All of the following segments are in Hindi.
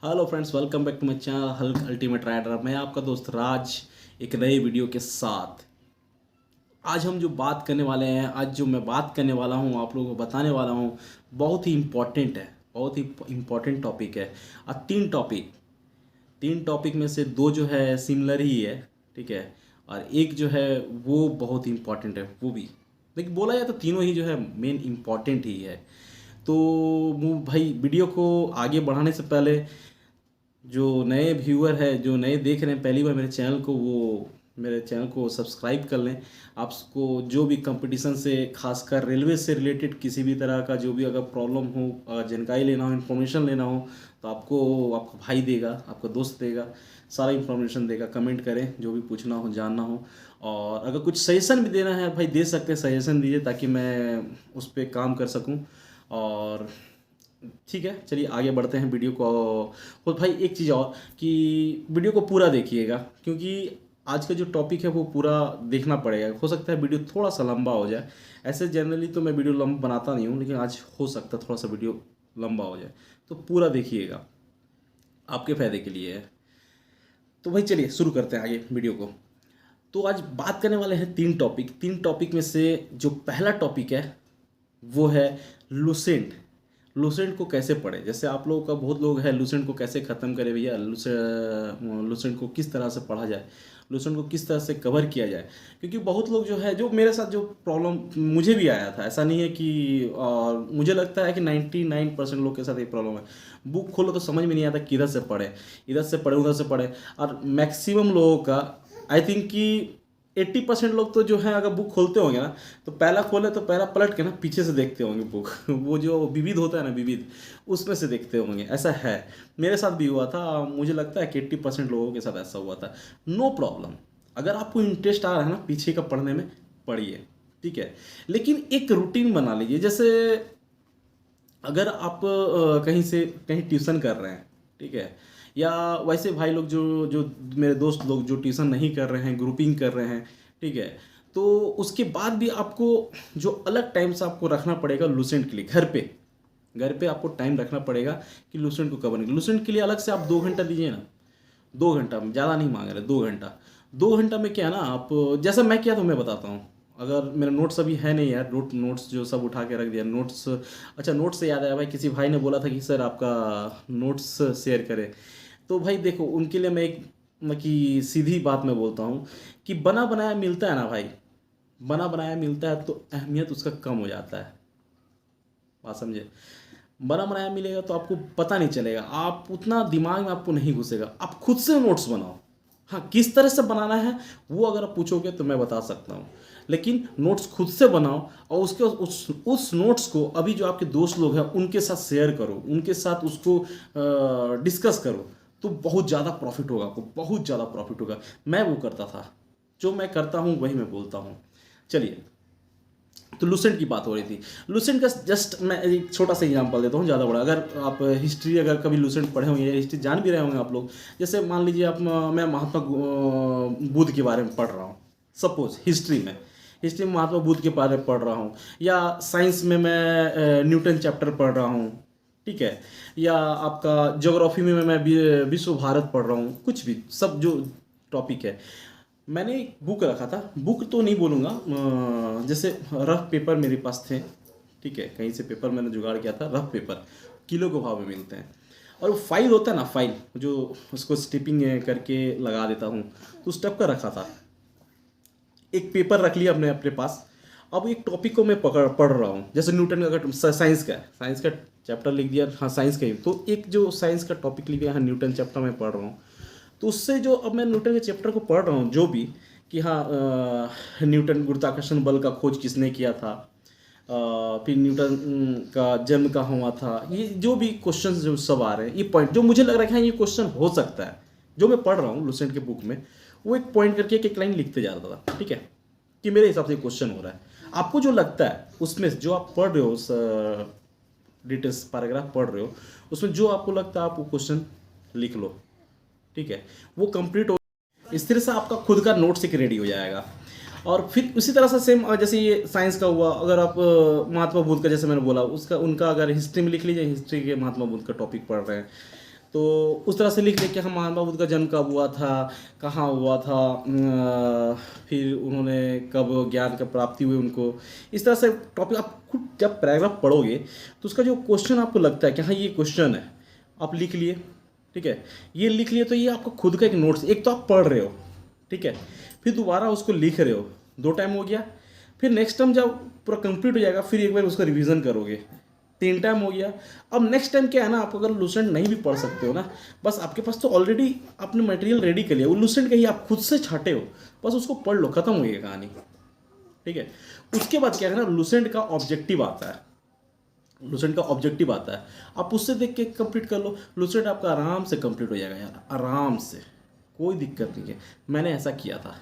Hello friends, welcome back to my channel hulk ultimate rider. मैं आपका दोस्त राज एक नई वीडियो के साथ। आज हम जो बात करने वाले हैं, आज जो मैं बात करने वाला हूँ, आप लोगों को बताने वाला हूँ, बहुत ही इम्पोर्टेंट है। बहुत ही इम्पोर्टेंट टॉपिक है। और तीन टॉपिक में से दो जो है सिमिलर ही है, ठीक है। और एक जो है वो बहुत ही इम्पोर्टेंट है, वो भी। लेकिन बोला जाए तो तीनों ही जो है मेन इम्पोर्टेंट ही है। तो भाई, वीडियो को आगे बढ़ाने से पहले जो नए व्यूअर है, जो नए देख रहे हैं पहली बार मेरे चैनल को, वो मेरे चैनल को सब्सक्राइब कर लें। आपको जो भी कंपटीशन से, खासकर रेलवे से रिलेटेड किसी भी तरह का जो भी अगर प्रॉब्लम हो, जानकारी लेना हो, इन्फॉर्मेशन लेना हो, तो आपको आपका भाई देगा, आपका दोस्त देगा, सारा इन्फॉर्मेशन देगा। कमेंट करें, जो भी पूछना हो, जानना हो। और अगर कुछ सजेशन भी देना है भाई, दे सकते हैं, सजेशन दीजिए ताकि मैं उस पर काम कर सकूं। और ठीक है, चलिए आगे बढ़ते हैं वीडियो को। और भाई एक चीज़ और, कि वीडियो को पूरा देखिएगा, क्योंकि आज का जो टॉपिक है वो पूरा देखना पड़ेगा। हो सकता है वीडियो थोड़ा सा लंबा हो जाए। ऐसे जनरली तो मैं वीडियो लंबा बनाता नहीं हूँ, लेकिन आज हो सकता है थोड़ा सा वीडियो लंबा हो जाए, तो पूरा देखिएगा, आपके फ़ायदे के लिए है। तो भाई चलिए शुरू करते हैं आगे वीडियो को। तो आज बात करने वाले हैं तीन टॉपिक में से जो पहला टॉपिक है वो है लूसेंट। लूसेंट को कैसे पढ़े। जैसे आप लोगों का बहुत लोग है, लूसेंट को कैसे ख़त्म करें भैया, लूसेंट को किस तरह से पढ़ा जाए, लूसेंट को किस तरह से कवर किया जाए। क्योंकि बहुत लोग जो है, जो मेरे साथ जो प्रॉब्लम मुझे भी आया था, ऐसा नहीं है कि, और मुझे लगता है कि 99% लोग के साथ ये प्रॉब्लम है। बुक खोलो तो समझ में नहीं आता किधर से पढ़े, इधर से पढ़े उधर से पढ़े। और मैक्सिमम लोगों का आई थिंक कि 80% लोग तो जो है, अगर बुक खोलते होंगे ना, तो पहला खोले तो पहला पलट के ना पीछे से देखते होंगे बुक वो जो विविध होता है ना, विविध, उसमें से देखते होंगे। ऐसा है, मेरे साथ भी हुआ था। मुझे लगता है कि 80% लोगों के साथ ऐसा हुआ था। नो प्रॉब्लम, अगर आपको इंटरेस्ट आ रहा है ना पीछे का पढ़ने में, पढ़िए, ठीक है। लेकिन एक रूटीन बना लीजिए। जैसे अगर आप कहीं से कहीं ट्यूशन कर रहे हैं, ठीक है, या वैसे भाई लोग जो जो मेरे दोस्त लोग जो ट्यूशन नहीं कर रहे हैं, ग्रुपिंग कर रहे हैं, ठीक है, तो उसके बाद भी आपको जो अलग टाइम से आपको रखना पड़ेगा लूसेंट के लिए, घर पे आपको टाइम रखना पड़ेगा कि लूसेंट को कवर नहीं। लूसेंट के लिए अलग से आप 2 घंटा दीजिए ना। 2 घंटा ज़्यादा नहीं मांग रहे, 2 घंटा। 2 घंटा में क्या है ना, आप जैसा मैं किया तो मैं बताता हूँ। अगर मेरा नोट्स अभी है नहीं यार, नोट्स जो सब उठा के रख दिया नोट्स। अच्छा, नोट्स से याद आया भाई, किसी भाई ने बोला था कि सर आपका नोट्स शेयर करें। तो भाई देखो, उनके लिए मैं एक कि सीधी बात मैं बोलता हूँ कि बना बनाया मिलता है ना भाई, बना बनाया मिलता है तो अहमियत उसका कम हो जाता है। बात समझे। बना बनाया मिलेगा तो आपको पता नहीं चलेगा, आप उतना दिमाग में आपको नहीं घुसेगा। आप खुद से नोट्स बनाओ। हाँ, किस तरह से बनाना है वो अगर आप पूछोगे तो मैं बता सकता हूँ, लेकिन नोट्स खुद से बनाओ। और उसके उस नोट्स को अभी जो आपके दोस्त लोग हैं उनके साथ शेयर करो, उनके साथ उसको डिस्कस करो, तो बहुत ज़्यादा प्रॉफिट होगा आपको, बहुत ज़्यादा प्रॉफिट होगा। मैं वो करता था, जो मैं करता हूँ वही मैं बोलता हूँ। चलिए, तो लूसेंट की बात हो रही थी। लूसेंट का जस्ट मैं एक छोटा सा एग्जांपल देता हूँ, ज़्यादा बड़ा। अगर आप हिस्ट्री, अगर कभी लूसेंट पढ़े होंगे, हिस्ट्री जान भी रहे होंगे आप लोग। जैसे मान लीजिए आप, मैं महात्मा बुद्ध के बारे में पढ़ रहा हूँ, सपोज हिस्ट्री में महात्मा बुद्ध के बारे में पढ़ रहा हूँ, या साइंस में मैं न्यूटन चैप्टर पढ़ रहा हूँ, ठीक है, या आपका ज्योग्राफी में मैं विश्व भारत पढ़ रहा हूँ, कुछ भी, सब जो टॉपिक है। मैंने एक बुक रखा था, बुक तो नहीं बोलूँगा, जैसे रफ पेपर मेरे पास थे, ठीक है, कहीं से पेपर मैंने जुगाड़ किया था, रफ पेपर किलो के भाव में मिलते हैं। और वो फाइल होता है ना, फाइल जो उसको स्टिपिंग करके लगा देता हूँ, तो उस टाइप का रखा था। एक पेपर रख लिया अपने अपने पास। अब एक टॉपिक को मैं पढ़ रहा हूँ, जैसे न्यूटन का, अगर साइंस का चैप्टर लिख दिया, हाँ साइंस का ही, तो एक जो साइंस का टॉपिक लिख दिया, हाँ न्यूटन चैप्टर मैं पढ़ रहा हूँ। तो उससे जो अब मैं न्यूटन के चैप्टर को पढ़ रहा हूँ, जो भी, कि हाँ न्यूटन गुरुत्वाकर्षण बल का खोज किसने किया था, फिर न्यूटन का जन्म कहाँ हुआ था, ये जो भी क्वेश्चंस जो सब आ रहे हैं, ये पॉइंट जो मुझे लग रहा है कि हाँ ये क्वेश्चन हो सकता है, जो मैं पढ़ रहा हूँ लूसेंट के बुक में, वो एक पॉइंट करके एक लाइन लिखते जा रहा था, ठीक है, कि मेरे हिसाब से क्वेश्चन हो रहा है। आपको जो लगता है उसमें जो आप पढ़ रहे हो, उस डिटेल्स पैराग्राफ पढ़ रहे हो, उसमें जो आपको लगता है आप वो क्वेश्चन लिख लो, ठीक है, वो कंप्लीट हो। इस तरह से आपका खुद का नोट्स एक रेडी हो जाएगा। और फिर उसी तरह से सेम, जैसे ये साइंस का हुआ, अगर आप महात्मा बुद्ध का, जैसे मैंने बोला, उसका उनका अगर हिस्ट्री में लिख लीजिए, हिस्ट्री के महात्मा बुद्ध का टॉपिक पढ़ रहे हैं, तो उस तरह से लिख लिख के हम महात्मा बुद्ध का जन्म कब हुआ था, कहाँ हुआ था, फिर उन्होंने कब ज्ञान का प्राप्ति हुई उनको, इस तरह से टॉपिक आप खुद जब पैराग्राफ पढ़ोगे तो उसका जो क्वेश्चन आपको लगता है कि हाँ ये क्वेश्चन है, आप लिख लिए, ठीक है, ये लिख लिए तो ये आपका खुद का एक नोट्स, एक तो आप पढ़ रहे हो, ठीक है, फिर दोबारा उसको लिख रहे हो, 2 टाइम हो गया, फिर नेक्स्ट टाइम जब पूरा कंप्लीट हो जाएगा फिर एक बार उसका रिवीजन करोगे, 3 टाइम हो गया। अब नेक्स्ट टाइम क्या है ना, आप अगर लूसेंट नहीं भी पढ़ सकते हो ना, बस आपके पास तो ऑलरेडी आपने मटेरियल रेडी कर लिया, वो लूसेंट का ही आप खुद से छाटे हो, बस उसको पढ़ लो, खत्म हो गई कहानी, ठीक है। उसके बाद क्या है ना, लूसेंट का ऑब्जेक्टिव आता है, लूसेंट का ऑब्जेक्टिव आता है, आप उससे देख के कंप्लीट कर लो, लूसेंट आपका आराम से कंप्लीट हो जाएगा यार, आराम से, कोई दिक्कत नहीं है, मैंने ऐसा किया था,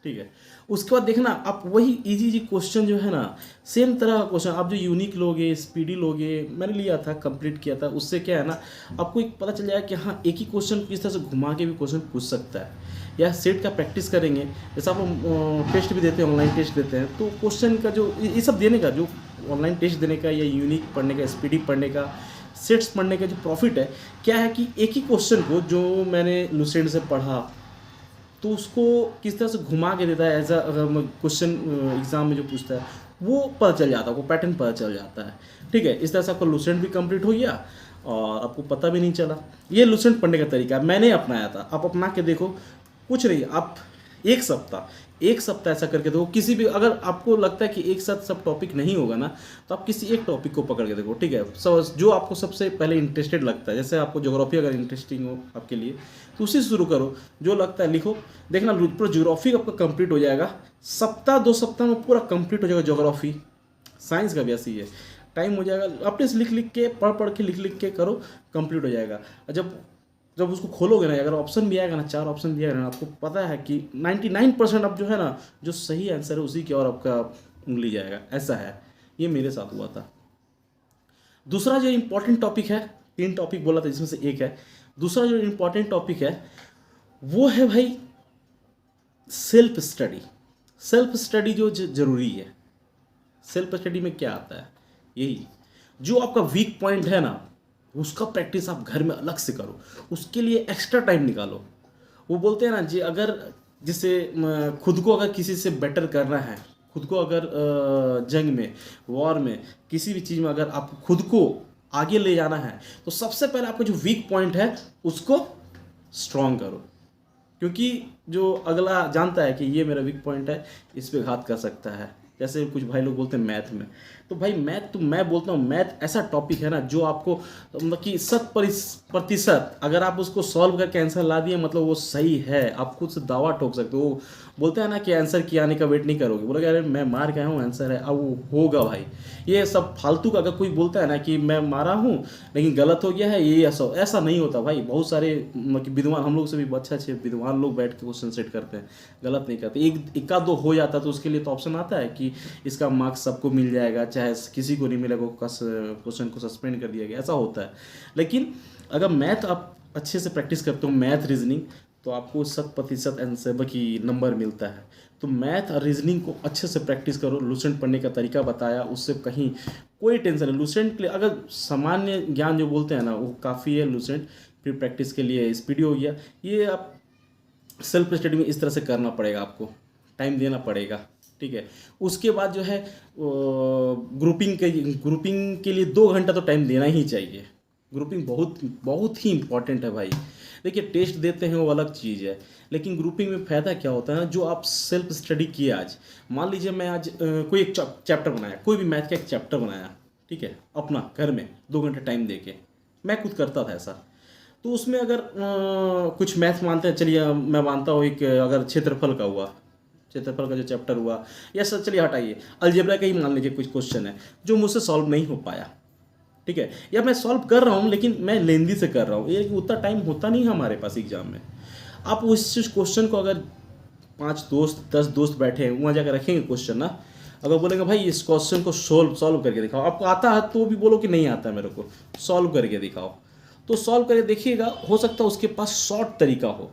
ठीक है। उसके बाद देखना आप वही इजी क्वेश्चन जो है ना, सेम तरह का क्वेश्चन आप जो यूनिक लोगे, स्पीडी लोगे, मैंने लिया था, कंप्लीट किया था, उससे क्या है ना आपको एक पता चल जाएगा कि हाँ एक ही क्वेश्चन किस तरह से घुमा के भी क्वेश्चन पूछ सकता है, या सेट का प्रैक्टिस करेंगे, जैसे आप टेस्ट भी देते हैं, ऑनलाइन टेस्ट देते हैं, तो क्वेश्चन का जो ये सब देने का, जो ऑनलाइन टेस्ट देने का या यूनिक पढ़ने का, स्पीडी पढ़ने का, सेट्स पढ़ने का जो प्रॉफिट है क्या है कि एक ही क्वेश्चन को जो मैंने लूसेंट से पढ़ा तो उसको किस तरह से घुमा के देता है, एज अ क्वेश्चन एग्जाम में जो पूछता है वो पता चल जाता है, वो पैटर्न पता चल जाता है, ठीक है। इस तरह से आपका लूसेंट भी कंप्लीट हो गया और आपको पता भी नहीं चला। ये लूसेंट पढ़ने का तरीका मैंने अपनाया था, आप अपना के देखो, कुछ नहीं, आप एक सप्ताह ऐसा करके देखो, किसी भी, अगर आपको लगता है कि एक साथ सब टॉपिक नहीं होगा ना, तो आप किसी एक टॉपिक को पकड़ के देखो, ठीक है, सब जो आपको सबसे पहले इंटरेस्टेड लगता है, जैसे आपको ज्योग्राफी अगर इंटरेस्टिंग हो आपके लिए तो उसी से शुरू करो, जो लगता है लिखो, देखना पूरा ज्योग्राफी आपका कंप्लीट हो जाएगा, 2 सप्ताह में पूरा कंप्लीट हो जाएगा ज्योग्राफी। साइंस का भी ऐसी है, टाइम हो जाएगा, अपने से लिख लिख के, पढ़ के लिख के करो, कंप्लीट हो जाएगा। जब उसको खोलोगे ना, अगर ऑप्शन भी आएगा ना, 4 ऑप्शन दिया ना, आपको पता है कि 99% अब जो है ना, जो सही आंसर है उसी की ओर आपका उंगली जाएगा, ऐसा है, ये मेरे साथ हुआ था। दूसरा जो इम्पोर्टेंट टॉपिक है, 3 टॉपिक बोला था जिसमें से एक है, दूसरा जो इम्पोर्टेंट टॉपिक है वो है भाई सेल्फ स्टडी। सेल्फ स्टडी जो जरूरी है, सेल्फ स्टडी में क्या आता है, यही जो आपका वीक पॉइंट है ना, उसका प्रैक्टिस आप घर में अलग से करो, उसके लिए एक्स्ट्रा टाइम निकालो। वो बोलते हैं ना जी, अगर जैसे खुद को अगर किसी से बेटर करना है, खुद को अगर जंग में, वॉर में, किसी भी चीज़ में अगर आप खुद को आगे ले जाना है तो सबसे पहले आपका जो वीक पॉइंट है उसको स्ट्रॉन्ग करो, क्योंकि जो अगला जानता है कि ये मेरा वीक पॉइंट है, इस पे घात कर सकता है। जैसे कुछ भाई लोग बोलते हैं मैथ में, तो भाई मैथ, तो मैं बोलता हूँ मैथ ऐसा टॉपिक है ना जो आपको मतलब कि 100% अगर आप उसको सॉल्व करके आंसर ला दिए मतलब वो सही है, आप खुद से दावा ठोक सकते हो। बोलते हैं ना कि आंसर की आने का वेट नहीं करोगे, बोलोगे अरे मैं मार के आया हूँ आंसर है, अब वो होगा भाई। ये सब फालतू का, अगर कोई बोलता है ना कि मैं मारा हूँ लेकिन गलत हो गया है, ये ऐसा नहीं होता भाई। बहुत सारे मतलब विद्वान, हम लोग से भी अच्छे विद्वान लोग बैठ के क्वेश्चन सेट करते हैं, गलत नहीं करते। एक आध दो हो जाता तो उसके लिए तो ऑप्शन आता है कि इसका मार्क्स सबको मिल जाएगा, चाहे किसी को नहीं मिलेगा, क्वेश्चन को सस्पेंड कर दिया गया, ऐसा होता है। लेकिन अगर मैथ आप अच्छे से प्रैक्टिस करते हो, मैथ रीजनिंग, तो आपको 100% आंसर की नंबर मिलता है। तो मैथ और रीजनिंग को अच्छे से प्रैक्टिस करो। लूसेंट पढ़ने का तरीका बताया, उससे कहीं कोई टेंशन नहीं। लूसेंट के लिए अगर सामान्य ज्ञान जो बोलते हैं ना वो काफ़ी है लूसेंट, फिर प्रैक्टिस के लिए स्पीडी हो गया। ये आप सेल्फ स्टडी में इस तरह से करना पड़ेगा, आपको टाइम देना पड़ेगा, ठीक है। उसके बाद जो है ग्रुपिंग के लिए 2 घंटा तो टाइम देना ही चाहिए। ग्रुपिंग बहुत बहुत ही इंपॉर्टेंट है भाई। देखिए टेस्ट देते हैं वो अलग चीज़ है, लेकिन ग्रुपिंग में फ़ायदा क्या होता है ना, जो आप सेल्फ स्टडी किए, आज मान लीजिए मैं आज कोई एक चैप्टर बनाया, कोई भी मैथ का एक चैप्टर बनाया, ठीक है, अपना घर में 2 घंटे टाइम दे के, मैं खुद करता था ऐसा। तो उसमें अगर कुछ मैथ मानते हैं, चलिए मैं मानता हूँ एक अगर क्षेत्रफल का हुआ, क्षेत्रफल का जो चैप्टर हुआ, या सर चलिए हटाइए, अलजेब्रा का ही मान लीजिए कुछ क्वेश्चन है जो मुझसे सॉल्व नहीं हो पाया, ठीक है, या मैं सॉल्व कर रहा हूँ लेकिन मैं लेंदी से कर रहा हूँ, ये उतना टाइम होता नहीं है हमारे पास एग्जाम में। आप उस क्वेश्चन को अगर 5 दोस्त 10 दोस्त बैठे हैं वहाँ जाकर रखेंगे क्वेश्चन ना, अगर बोलेंगे भाई इस क्वेश्चन को सॉल्व करके दिखाओ, आपको आता है तो भी बोलो कि नहीं आता है मेरे को, सॉल्व करके दिखाओ, तो सॉल्व करके देखिएगा, हो सकता है उसके पास शॉर्ट तरीका हो,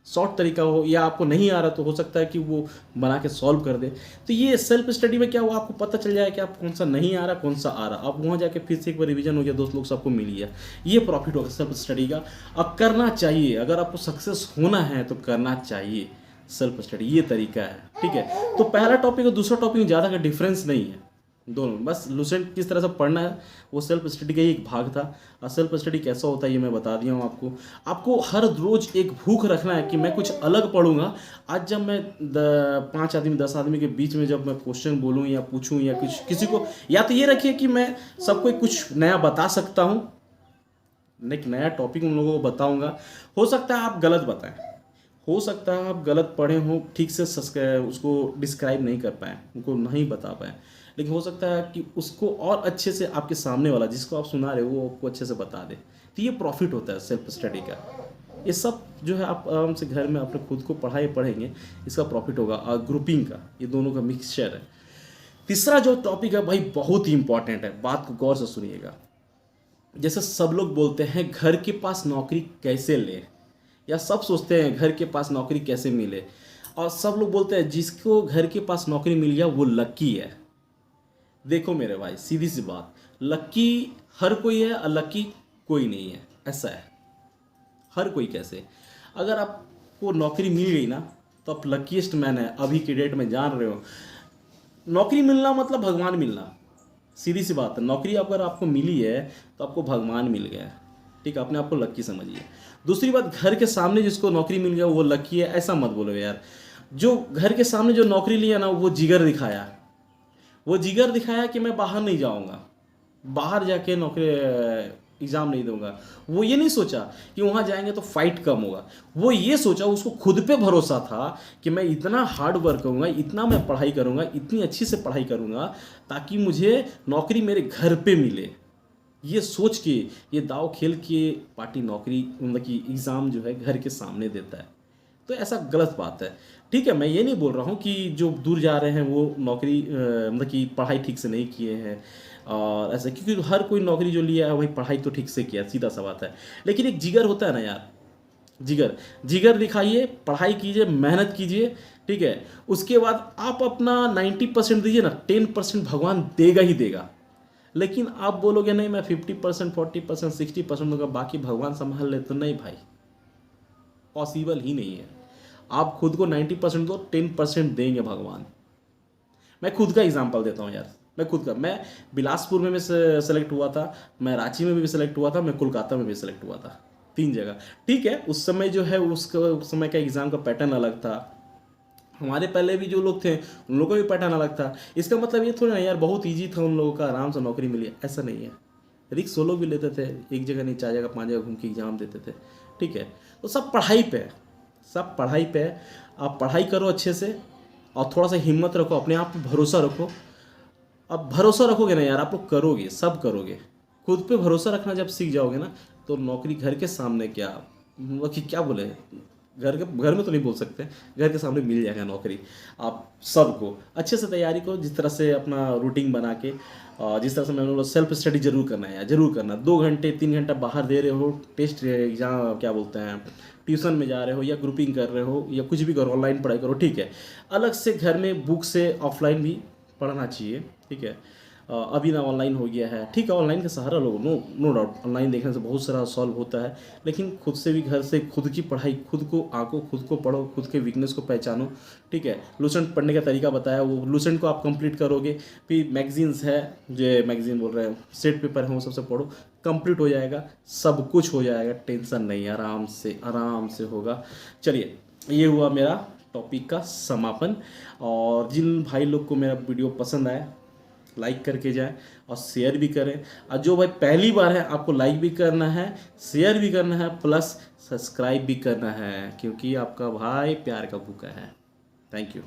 शॉर्ट तरीका हो, या आपको नहीं आ रहा तो हो सकता है कि वो बना के सॉल्व कर दे। तो ये सेल्फ स्टडी में क्या हुआ, आपको पता चल जाए कि आप कौन सा नहीं आ रहा कौन सा आ रहा, आप वहाँ जाके फिर से एक बार रिवीजन हो गया, दोस्त लोग सबको मिल गया। ये प्रॉफिट होगा सेल्फ स्टडी का। अब करना चाहिए, अगर आपको सक्सेस होना है तो करना चाहिए सेल्फ स्टडी, ये तरीका है, ठीक है। तो पहला टॉपिक और दूसरा टॉपिक में ज़्यादा का डिफरेंस नहीं है, दोनों बस लुसेंट किस तरह से पढ़ना है वो सेल्फ स्टडी का ही एक भाग था। और सेल्फ स्टडी कैसा होता है ये मैं बता दिया हूँ आपको। आपको हर रोज़ एक भूख रखना है कि मैं कुछ अलग पढ़ूंगा। आज जब मैं 5 आदमी 10 आदमी के बीच में जब मैं क्वेश्चन बोलूँ या पूछूँ या कुछ किसी को, या तो ये रखिए कि मैं सबको कुछ नया बता सकता हूँ, एक नया टॉपिक उन लोगों को बताऊँगा। हो सकता है आप गलत बताएं, हो सकता है आप गलत पढ़े हो, ठीक से उसको डिस्क्राइब नहीं कर पाए, उनको नहीं बता पाए, लेकिन हो सकता है कि उसको और अच्छे से आपके सामने वाला जिसको आप सुना रहे हो वो आपको अच्छे से बता दे। तो ये प्रॉफिट होता है सेल्फ स्टडी का। ये सब जो है आप आराम से घर में अपने खुद को पढ़ेंगे, इसका प्रॉफिट होगा। और ग्रुपिंग का, ये दोनों का मिक्सचर है। तीसरा जो टॉपिक है भाई बहुत ही इंपॉर्टेंट है, बात को गौर से सुनिएगा। जैसे सब लोग बोलते हैं घर के पास नौकरी कैसे ले, या सब सोचते हैं घर के पास नौकरी कैसे मिले, और सब लोग बोलते हैं जिसको घर के पास नौकरी मिल गया वो लक्की है। देखो मेरे भाई, सीधी सी बात, लक्की हर कोई है और लक्की कोई नहीं है, ऐसा है। हर कोई कैसे, अगर आपको नौकरी मिल गई ना तो आप लकीस्ट मैन है, अभी के डेट में जान रहे हो। नौकरी मिलना मतलब भगवान मिलना, सीधी सी बात है। नौकरी अगर आपको मिली है तो आपको भगवान मिल गया, ठीक है, अपने आप को लक्की समझिए। दूसरी बात, घर के सामने जिसको नौकरी मिल गया वो लक्की है, ऐसा मत बोलो यार। जो घर के सामने जो नौकरी लिया ना वो जिगर दिखाया, वो जिगर दिखाया कि मैं बाहर नहीं जाऊंगा, बाहर जाके नौकरी एग्ज़ाम नहीं दूंगा। वो ये नहीं सोचा कि वहाँ जाएंगे तो फाइट कम होगा, वो ये सोचा, उसको खुद पे भरोसा था कि मैं इतना हार्ड वर्क करूँगा, इतना मैं पढ़ाई करूँगा, इतनी अच्छी से पढ़ाई करूँगा ताकि मुझे नौकरी मेरे घर पे मिले। ये सोच के, ये दाव खेल के पार्टी नौकरी मतलब कि एग्ज़ाम जो है घर के सामने देता है, तो ऐसा गलत बात है, ठीक है। मैं ये नहीं बोल रहा हूँ कि जो दूर जा रहे हैं वो नौकरी मतलब कि पढ़ाई ठीक से नहीं किए हैं और ऐसा, क्योंकि हर कोई नौकरी जो लिया है वही पढ़ाई तो ठीक से किया, सीधा सा बात है। लेकिन एक जिगर होता है ना यार, जिगर दिखाइए, पढ़ाई कीजिए, मेहनत कीजिए, ठीक है। उसके बाद आप अपना 90% दीजिए ना, 10% भगवान देगा ही देगा। लेकिन आप बोलोगे नहीं मैं 50%, 40%, 60% दूंगा, बाकी भगवान संभाल ले, तो नहीं भाई, पॉसिबल ही नहीं है। आप खुद को 90% दो, 10% देंगे भगवान। मैं खुद का एग्जांपल देता हूँ यार, मैं बिलासपुर में भी सेलेक्ट हुआ था, मैं रांची में भी सेलेक्ट हुआ था, मैं कोलकाता में भी सेलेक्ट हुआ था, 3 जगह, ठीक है। उस समय जो है उस समय का एग्ज़ाम का पैटर्न अलग था, हमारे पहले भी जो लोग थे उन लोगों का भी पैटर्न अलग था। इसका मतलब ये थोड़ा ना यार बहुत ईजी था उन लोगों का, आराम से नौकरी मिली, ऐसा नहीं है। रिक्स वो लोग भी लेते थे, एक जगह नहीं 4 जगह 5 जगह घूम के एग्जाम देते थे, ठीक है। तो सब पढ़ाई पे है, सब पढ़ाई पे है। आप पढ़ाई करो अच्छे से और थोड़ा सा हिम्मत रखो, अपने आप पे भरोसा रखो। अब भरोसा रखोगे ना यार, आप लोग करोगे, सब करोगे। खुद पे भरोसा रखना जब सीख जाओगे ना तो नौकरी घर के सामने, क्या मतलब कि क्या बोले, घर में तो नहीं बोल सकते, घर के सामने मिल जाएगा नौकरी। आप सबको अच्छे से तैयारी करो, जिस तरह से अपना रूटीन बना के, जिस तरह से मैंने बोला सेल्फ स्टडी जरूर करना है यार, जरूर करना। 2 घंटे 3 घंटा बाहर दे रहे हो, टेस्ट एग्जाम क्या बोलते हैं, ट्यूशन में जा रहे हो या ग्रुपिंग कर रहे हो या कुछ भी करो, ऑनलाइन पढ़ाई करो, ठीक है। अलग से घर में बुक से ऑफलाइन भी पढ़ना चाहिए, ठीक है। अभी ना ऑनलाइन हो गया है, ठीक है, ऑनलाइन का सहारा लो, नो डाउट, ऑनलाइन देखने से बहुत सारा सॉल्व होता है, लेकिन खुद से भी घर से खुद की पढ़ाई खुद को आंको, खुद को पढ़ो, खुद के वीकनेस को पहचानो, ठीक है। लुसेंट पढ़ने का तरीका बताया, वो लुसेंट को आप कंप्लीट करोगे, फिर मैगजीन्स है, जो मैगजीन बोल रहे हैं, सेट पेपर है, वो सबसे पढ़ो, कंप्लीट हो जाएगा, सब कुछ हो जाएगा, टेंशन नहीं, आराम से होगा। चलिए, ये हुआ मेरा टॉपिक का समापन। और जिन भाई लोग को मेरा वीडियो पसंद आया लाइक करके जाएं और शेयर भी करें, और जो भाई पहली बार है आपको लाइक भी करना है, शेयर भी करना है, प्लस सब्सक्राइब भी करना है, क्योंकि आपका भाई प्यार का भूखा है। Thank you.